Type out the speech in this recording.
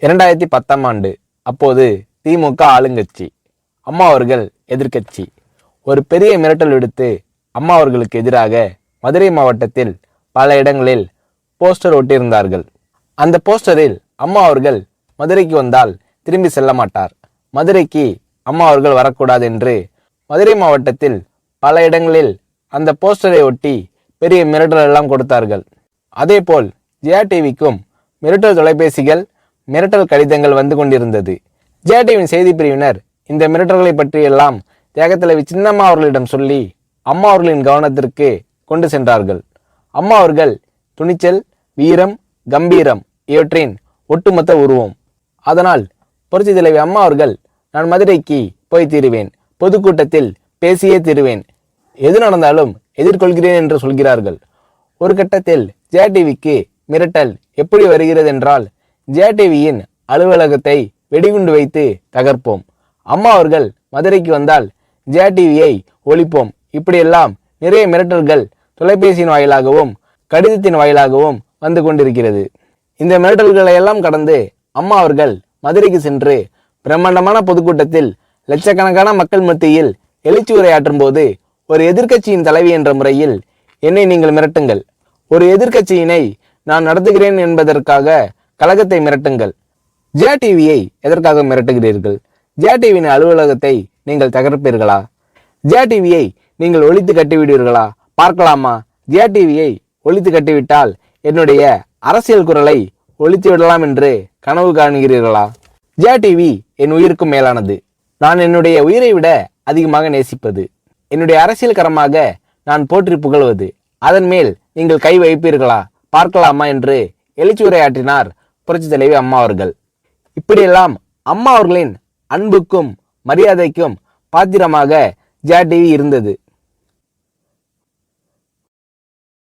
2010ஆம் ஆண்டு. அப்போது திமுக ஆளுங்கட்சி, அம்மா அவர்கள் எதிர்க்கட்சி. ஒரு பெரிய மிரட்டல் விடுத்து அம்மா அவர்களுக்கு எதிராக மதுரை மாவட்டத்தில் பல இடங்களில் போஸ்டர் ஒட்டியிருந்தார்கள். அந்த போஸ்டரில் அம்மா அவர்கள் மதுரைக்கு வந்தால் திரும்பி செல்ல மாட்டார், மதுரைக்கு அம்மா அவர்கள் வரக்கூடாது என்று மதுரை மாவட்டத்தில் பல இடங்களில் அந்த போஸ்டரை ஒட்டி பெரிய மிரட்டல் எல்லாம் கொடுத்தார்கள். அதேபோல் ஜெயா டிவிக்கும் மிரட்டல் தொலைபேசிகள், மிரட்டல் கடிதங்கள் வந்து கொண்டிருந்தது. ஜெயா டிவியின் செய்தி பிரிவினர் இந்த மிரட்டல்களை பற்றியெல்லாம் தியாகத்தலைவி சின்னம்மா அவர்களிடம் சொல்லி அம்மா அவர்களின் கவனத்திற்கு கொண்டு சென்றார்கள். அம்மா அவர்கள் துணிச்சல், வீரம், கம்பீரம் இவற்றின் ஒட்டுமொத்த உருவம். அதனால் புரட்சி தலைவி அம்மா அவர்கள், நான் மதுரைக்கு போய் தீருவேன், பொதுக்கூட்டத்தில் பேசியே தீருவேன், எது நடந்தாலும் எதிர்கொள்கிறேன் என்று சொல்கிறார்கள். ஒரு கட்டத்தில் ஜெயா டிவிக்கு மிரட்டல் எப்படி வருகிறது என்றால், ஜெயா டிவியின் அலுவலகத்தை வெடிகுண்டு வைத்து தகர்ப்போம், அம்மா அவர்கள் மதுரைக்கு வந்தால் ஜெயா டிவியை ஒழிப்போம், இப்படியெல்லாம் நிறைய மிரட்டல்கள் தொலைபேசியின் வாயிலாகவும் கடிதத்தின் வாயிலாகவும் வந்து கொண்டிருக்கிறது. இந்த மிரட்டல்களை எல்லாம் கடந்து அம்மா அவர்கள் மதுரைக்கு சென்று பிரம்மாண்டமான பொதுக்கூட்டத்தில் லட்சக்கணக்கான மக்கள் மத்தியில் எழுச்சி உரையாற்றும் போது, ஒரு எதிர்க்கட்சியின் தலைவி என்ற முறையில் என்னை நீங்கள் மிரட்டுங்கள், ஒரு எதிர்க்கட்சியினை நான் நடத்துகிறேன் என்பதற்காக கழகத்தை மிரட்டுங்கள், ஜெயா டிவியை எதற்காக மிரட்டுகிறீர்கள், ஜெயா டிவியின் அலுவலகத்தை நீங்கள் தகர்ப்பீர்களா, ஜெயா டிவியை நீங்கள் ஒழித்து கட்டிவிடுவீர்களா, பார்க்கலாமா, ஜெயா டிவியை ஒழித்து கட்டிவிட்டால் என்னுடைய அரசியல் குரலை ஒழித்து விடலாம் என்று கனவு காணுகிறீர்களா? ஜெயா டிவி என் உயிருக்கும் மேலானது, நான் என்னுடைய உயிரை விட அதிகமாக நேசிப்பது, என்னுடைய அரசியல் கரமாக நான் போற்றி புகழ்வது, அதன் மேல் நீங்கள் கை வைப்பீர்களா, பார்க்கலாமா என்று எழுச்சி உரையாற்றினார் புரட்சி தலைவி அம்மா அவர்கள். இப்படியெல்லாம் அம்மா அவர்களின் அன்புக்கும் மரியாதைக்கும் பாத்திரமாக ஜெயா டிவி இருந்தது.